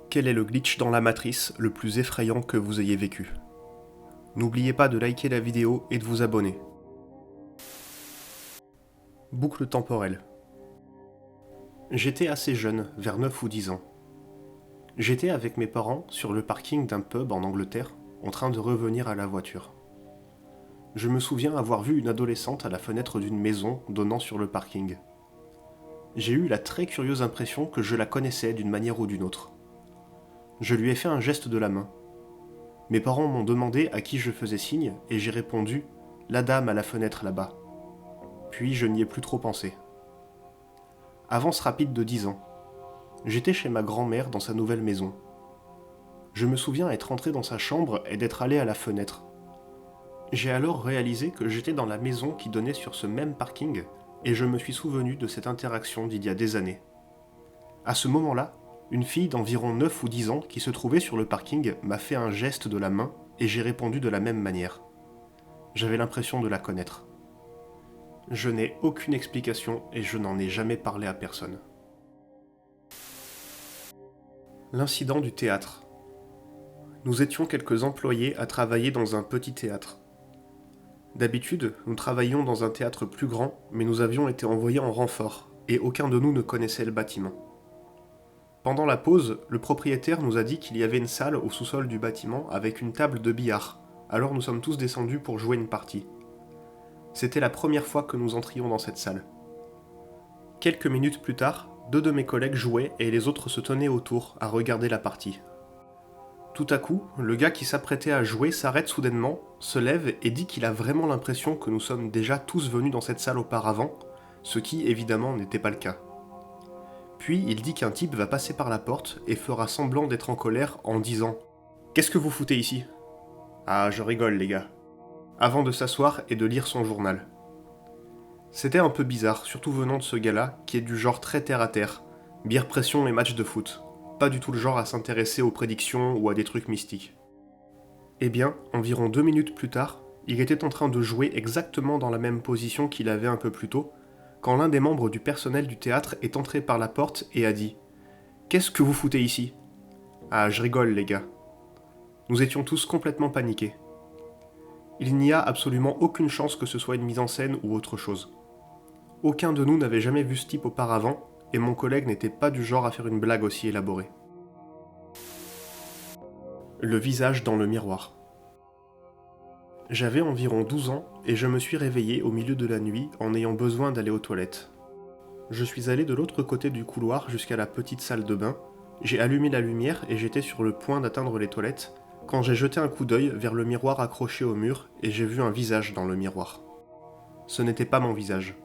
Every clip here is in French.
Quel est le glitch dans la matrice le plus effrayant que vous ayez vécu? N'oubliez pas de liker la vidéo et de vous abonner. Boucle temporelle. J'étais assez jeune, vers 9 ou 10 ans. J'étais avec mes parents sur le parking d'un pub en Angleterre, en train de revenir à la voiture. Je me souviens avoir vu une adolescente à la fenêtre d'une maison donnant sur le parking. J'ai eu la très curieuse impression que je la connaissais d'une manière ou d'une autre. Je lui ai fait un geste de la main. Mes parents m'ont demandé à qui je faisais signe et j'ai répondu « La dame à la fenêtre là-bas ». Puis je n'y ai plus trop pensé. Avance rapide de 10 ans. J'étais chez ma grand-mère dans sa nouvelle maison. Je me souviens être entré dans sa chambre et d'être allé à la fenêtre. J'ai alors réalisé que j'étais dans la maison qui donnait sur ce même parking et je me suis souvenu de cette interaction d'il y a des années. À ce moment-là, une fille d'environ 9 ou 10 ans qui se trouvait sur le parking m'a fait un geste de la main et j'ai répondu de la même manière. J'avais l'impression de la connaître. Je n'ai aucune explication et je n'en ai jamais parlé à personne. L'incident du théâtre. Nous étions quelques employés à travailler dans un petit théâtre. D'habitude, nous travaillions dans un théâtre plus grand, mais nous avions été envoyés en renfort, et aucun de nous ne connaissait le bâtiment. Pendant la pause, le propriétaire nous a dit qu'il y avait une salle au sous-sol du bâtiment avec une table de billard, alors nous sommes tous descendus pour jouer une partie. C'était la première fois que nous entrions dans cette salle. Quelques minutes plus tard, 2 de mes collègues jouaient et les autres se tenaient autour à regarder la partie. Tout à coup, le gars qui s'apprêtait à jouer s'arrête soudainement, se lève et dit qu'il a vraiment l'impression que nous sommes déjà tous venus dans cette salle auparavant, ce qui évidemment n'était pas le cas. Puis il dit qu'un type va passer par la porte et fera semblant d'être en colère en disant « Qu'est-ce que vous foutez ici ?»« Ah, je rigole les gars. » Avant de s'asseoir et de lire son journal. C'était un peu bizarre, surtout venant de ce gars-là, qui est du genre très terre-à-terre, bière pression et match de foot. Pas du tout le genre à s'intéresser aux prédictions ou à des trucs mystiques. Eh bien, environ 2 minutes plus tard, il était en train de jouer exactement dans la même position qu'il avait un peu plus tôt, quand l'un des membres du personnel du théâtre est entré par la porte et a dit « Qu'est-ce que vous foutez ici ?»« Ah, je rigole les gars. » Nous étions tous complètement paniqués. Il n'y a absolument aucune chance que ce soit une mise en scène ou autre chose. Aucun de nous n'avait jamais vu ce type auparavant, et mon collègue n'était pas du genre à faire une blague aussi élaborée. Le visage dans le miroir. J'avais environ 12 ans et je me suis réveillé au milieu de la nuit en ayant besoin d'aller aux toilettes. Je suis allé de l'autre côté du couloir jusqu'à la petite salle de bain, j'ai allumé la lumière et j'étais sur le point d'atteindre les toilettes quand j'ai jeté un coup d'œil vers le miroir accroché au mur et j'ai vu un visage dans le miroir. Ce n'était pas mon visage.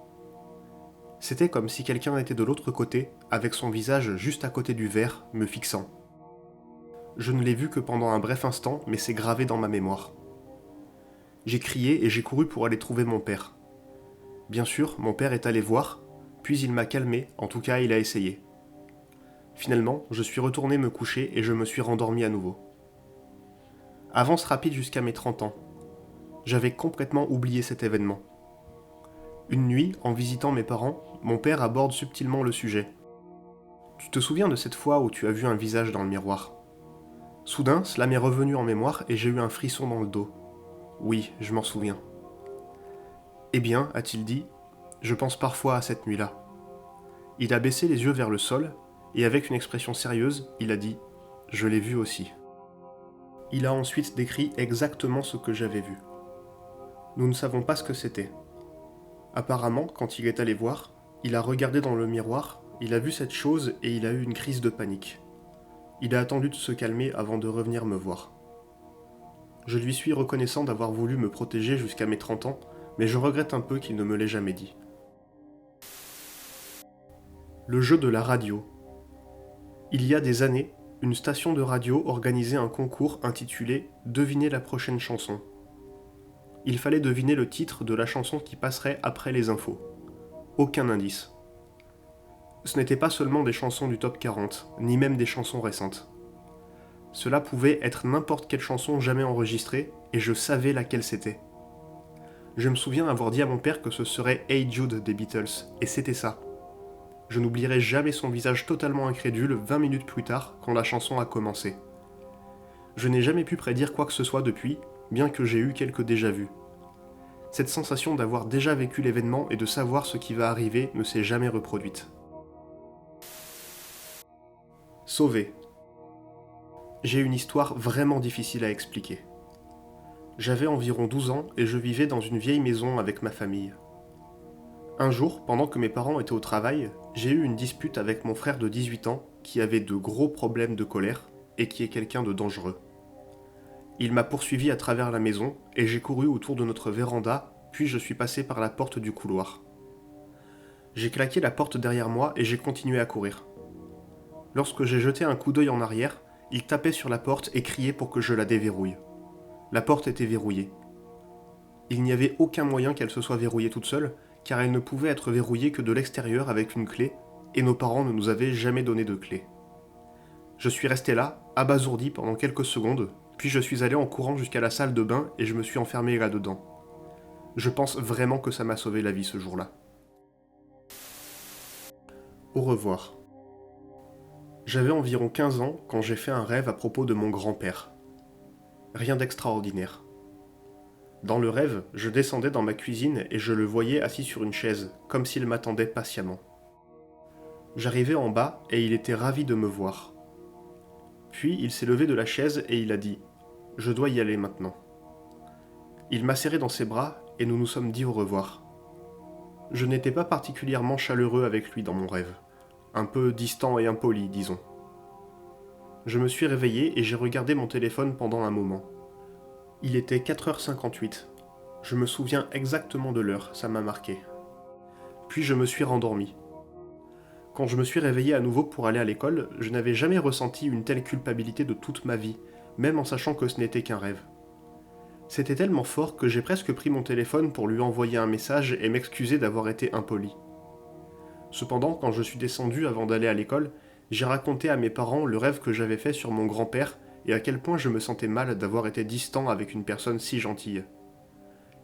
C'était comme si quelqu'un était de l'autre côté, avec son visage juste à côté du verre, me fixant. Je ne l'ai vu que pendant un bref instant, mais c'est gravé dans ma mémoire. J'ai crié et j'ai couru pour aller trouver mon père. Bien sûr, mon père est allé voir, puis il m'a calmé, en tout cas il a essayé. Finalement, je suis retourné me coucher et je me suis rendormi à nouveau. Avance rapide jusqu'à mes 30 ans. J'avais complètement oublié cet événement. Une nuit, en visitant mes parents, mon père aborde subtilement le sujet. « Tu te souviens de cette fois où tu as vu un visage dans le miroir ?» Soudain, cela m'est revenu en mémoire et j'ai eu un frisson dans le dos. Oui, je m'en souviens. Eh bien, a-t-il dit, je pense parfois à cette nuit-là. Il a baissé les yeux vers le sol et avec une expression sérieuse, il a dit « Je l'ai vu aussi ». Il a ensuite décrit exactement ce que j'avais vu. Nous ne savons pas ce que c'était. Apparemment, quand il est allé voir, il a regardé dans le miroir, il a vu cette chose et il a eu une crise de panique. Il a attendu de se calmer avant de revenir me voir. Je lui suis reconnaissant d'avoir voulu me protéger jusqu'à mes 30 ans, mais je regrette un peu qu'il ne me l'ait jamais dit. Le jeu de la radio. Il y a des années, une station de radio organisait un concours intitulé « Devinez la prochaine chanson ». Il fallait deviner le titre de la chanson qui passerait après les infos. Aucun indice. Ce n'était pas seulement des chansons du top 40, ni même des chansons récentes. Cela pouvait être n'importe quelle chanson jamais enregistrée, et je savais laquelle c'était. Je me souviens avoir dit à mon père que ce serait Hey Jude des Beatles, et c'était ça. Je n'oublierai jamais son visage totalement incrédule 20 minutes plus tard quand la chanson a commencé. Je n'ai jamais pu prédire quoi que ce soit depuis, bien que j'ai eu quelques déjà-vus. Cette sensation d'avoir déjà vécu l'événement et de savoir ce qui va arriver ne s'est jamais reproduite. Sauvé. J'ai une histoire vraiment difficile à expliquer. J'avais environ 12 ans et je vivais dans une vieille maison avec ma famille. Un jour, pendant que mes parents étaient au travail, j'ai eu une dispute avec mon frère de 18 ans qui avait de gros problèmes de colère et qui est quelqu'un de dangereux. Il m'a poursuivi à travers la maison et j'ai couru autour de notre véranda, puis je suis passé par la porte du couloir. J'ai claqué la porte derrière moi et j'ai continué à courir. Lorsque j'ai jeté un coup d'œil en arrière, il tapait sur la porte et criait pour que je la déverrouille. La porte était verrouillée. Il n'y avait aucun moyen qu'elle se soit verrouillée toute seule, car elle ne pouvait être verrouillée que de l'extérieur avec une clé, et nos parents ne nous avaient jamais donné de clé. Je suis resté là, abasourdi pendant quelques secondes, puis je suis allé en courant jusqu'à la salle de bain et je me suis enfermé là-dedans. Je pense vraiment que ça m'a sauvé la vie ce jour-là. Au revoir. J'avais environ 15 ans quand j'ai fait un rêve à propos de mon grand-père. Rien d'extraordinaire. Dans le rêve, je descendais dans ma cuisine et je le voyais assis sur une chaise, comme s'il m'attendait patiemment. J'arrivais en bas et il était ravi de me voir. Puis il s'est levé de la chaise et il a dit « Je dois y aller maintenant ». Il m'a serré dans ses bras et nous nous sommes dit au revoir. Je n'étais pas particulièrement chaleureux avec lui dans mon rêve, un peu distant et impoli, disons. Je me suis réveillé et j'ai regardé mon téléphone pendant un moment. Il était 4h58. Je me souviens exactement de l'heure, ça m'a marqué. Puis je me suis rendormi. Quand je me suis réveillé à nouveau pour aller à l'école, je n'avais jamais ressenti une telle culpabilité de toute ma vie, même en sachant que ce n'était qu'un rêve. C'était tellement fort que j'ai presque pris mon téléphone pour lui envoyer un message et m'excuser d'avoir été impoli. Cependant, quand je suis descendu avant d'aller à l'école, j'ai raconté à mes parents le rêve que j'avais fait sur mon grand-père et à quel point je me sentais mal d'avoir été distant avec une personne si gentille.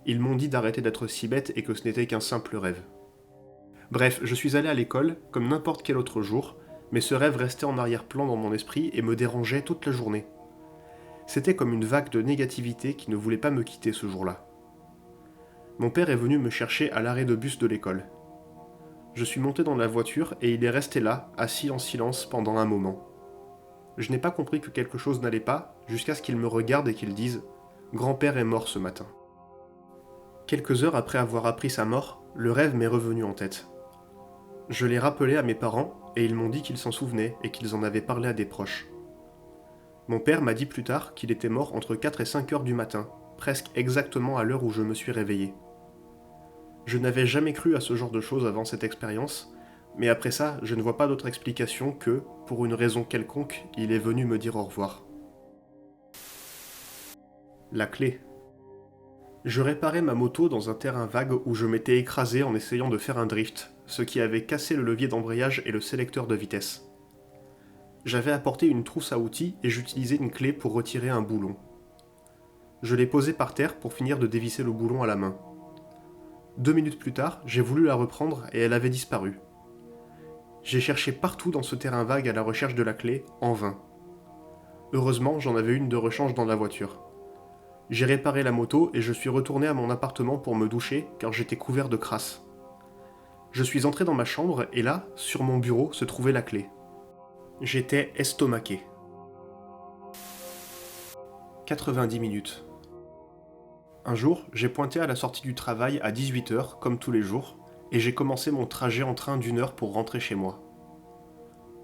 Ils m'ont dit d'arrêter d'être si bête et que ce n'était qu'un simple rêve. Bref, je suis allé à l'école, comme n'importe quel autre jour, mais ce rêve restait en arrière-plan dans mon esprit et me dérangeait toute la journée. C'était comme une vague de négativité qui ne voulait pas me quitter ce jour-là. Mon père est venu me chercher à l'arrêt de bus de l'école. Je suis monté dans la voiture et il est resté là, assis en silence pendant un moment. Je n'ai pas compris que quelque chose n'allait pas, jusqu'à ce qu'il me regarde et qu'il dise « Grand-père est mort ce matin ». Quelques heures après avoir appris sa mort, le rêve m'est revenu en tête. Je l'ai rappelé à mes parents et ils m'ont dit qu'ils s'en souvenaient et qu'ils en avaient parlé à des proches. Mon père m'a dit plus tard qu'il était mort entre 4 et 5 heures du matin, presque exactement à l'heure où je me suis réveillé. Je n'avais jamais cru à ce genre de choses avant cette expérience, mais après ça, je ne vois pas d'autre explication que, pour une raison quelconque, il est venu me dire au revoir. La clé. Je réparais ma moto dans un terrain vague où je m'étais écrasé en essayant de faire un drift, ce qui avait cassé le levier d'embrayage et le sélecteur de vitesse. J'avais apporté une trousse à outils et j'utilisais une clé pour retirer un boulon. Je l'ai posée par terre pour finir de dévisser le boulon à la main. 2 minutes plus tard, j'ai voulu la reprendre et elle avait disparu. J'ai cherché partout dans ce terrain vague à la recherche de la clé, en vain. Heureusement, j'en avais une de rechange dans la voiture. J'ai réparé la moto et je suis retourné à mon appartement pour me doucher car j'étais couvert de crasse. Je suis entré dans ma chambre et là, sur mon bureau, se trouvait la clé. J'étais estomaqué. 90 minutes. Un jour, j'ai pointé à la sortie du travail à 18h, comme tous les jours, et j'ai commencé mon trajet en train d'1 heure pour rentrer chez moi.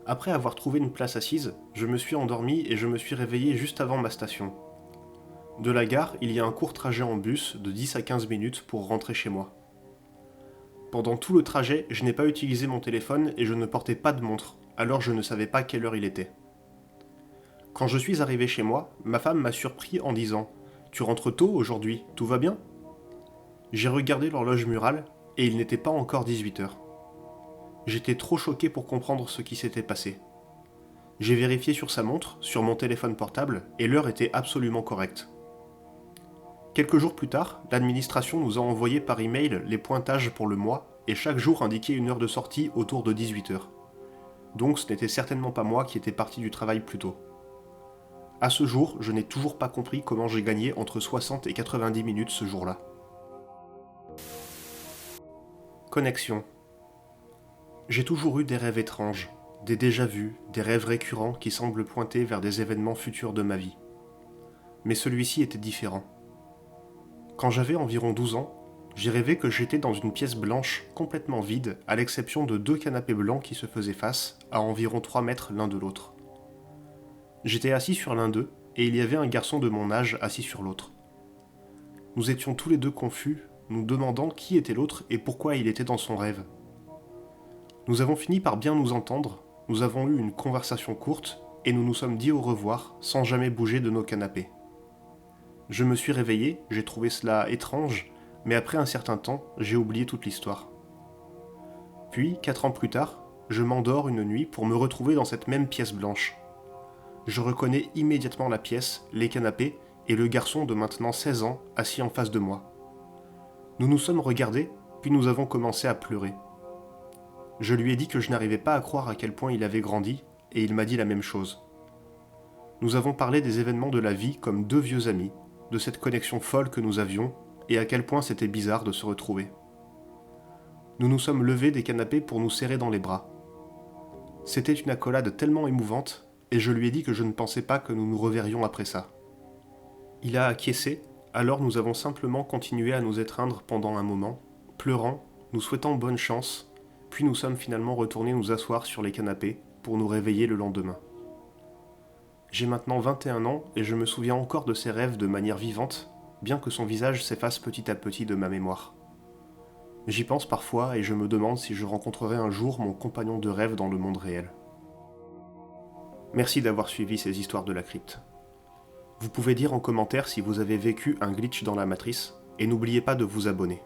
Après avoir trouvé une place assise, je me suis endormi et je me suis réveillé juste avant ma station. De la gare, il y a un court trajet en bus de 10 à 15 minutes pour rentrer chez moi. Pendant tout le trajet, je n'ai pas utilisé mon téléphone et je ne portais pas de montre, alors je ne savais pas quelle heure il était. Quand je suis arrivé chez moi, ma femme m'a surpris en disant « Tu rentres tôt aujourd'hui, tout va bien ?» J'ai regardé l'horloge murale et il n'était pas encore 18h. J'étais trop choqué pour comprendre ce qui s'était passé. J'ai vérifié sur sa montre, sur mon téléphone portable, et l'heure était absolument correcte. Quelques jours plus tard, l'administration nous a envoyé par email les pointages pour le mois, et chaque jour indiquait une heure de sortie autour de 18h. Donc ce n'était certainement pas moi qui étais parti du travail plus tôt. À ce jour, je n'ai toujours pas compris comment j'ai gagné entre 60 et 90 minutes ce jour-là. Connexion. J'ai toujours eu des rêves étranges, des déjà-vus, des rêves récurrents qui semblent pointer vers des événements futurs de ma vie. Mais celui-ci était différent. Quand j'avais environ 12 ans, j'ai rêvé que j'étais dans une pièce blanche complètement vide, à l'exception de 2 canapés blancs qui se faisaient face, à environ 3 mètres l'un de l'autre. J'étais assis sur l'un d'eux, et il y avait un garçon de mon âge assis sur l'autre. Nous étions tous les deux confus, nous demandant qui était l'autre et pourquoi il était dans son rêve. Nous avons fini par bien nous entendre, nous avons eu une conversation courte, et nous nous sommes dit au revoir sans jamais bouger de nos canapés. Je me suis réveillé, j'ai trouvé cela étrange, mais après un certain temps, j'ai oublié toute l'histoire. Puis, 4 ans plus tard, je m'endors une nuit pour me retrouver dans cette même pièce blanche. Je reconnais immédiatement la pièce, les canapés et le garçon de maintenant 16 ans assis en face de moi. Nous nous sommes regardés, puis nous avons commencé à pleurer. Je lui ai dit que je n'arrivais pas à croire à quel point il avait grandi, et il m'a dit la même chose. Nous avons parlé des événements de la vie comme 2 vieux amis, de cette connexion folle que nous avions, et à quel point c'était bizarre de se retrouver. Nous nous sommes levés des canapés pour nous serrer dans les bras. C'était une accolade tellement émouvante, et je lui ai dit que je ne pensais pas que nous nous reverrions après ça. Il a acquiescé, alors nous avons simplement continué à nous étreindre pendant un moment, pleurant, nous souhaitant bonne chance, puis nous sommes finalement retournés nous asseoir sur les canapés pour nous réveiller le lendemain. J'ai maintenant 21 ans et je me souviens encore de ses rêves de manière vivante, bien que son visage s'efface petit à petit de ma mémoire. J'y pense parfois et je me demande si je rencontrerai un jour mon compagnon de rêve dans le monde réel. Merci d'avoir suivi ces histoires de la crypte. Vous pouvez dire en commentaire si vous avez vécu un glitch dans la matrice, et n'oubliez pas de vous abonner.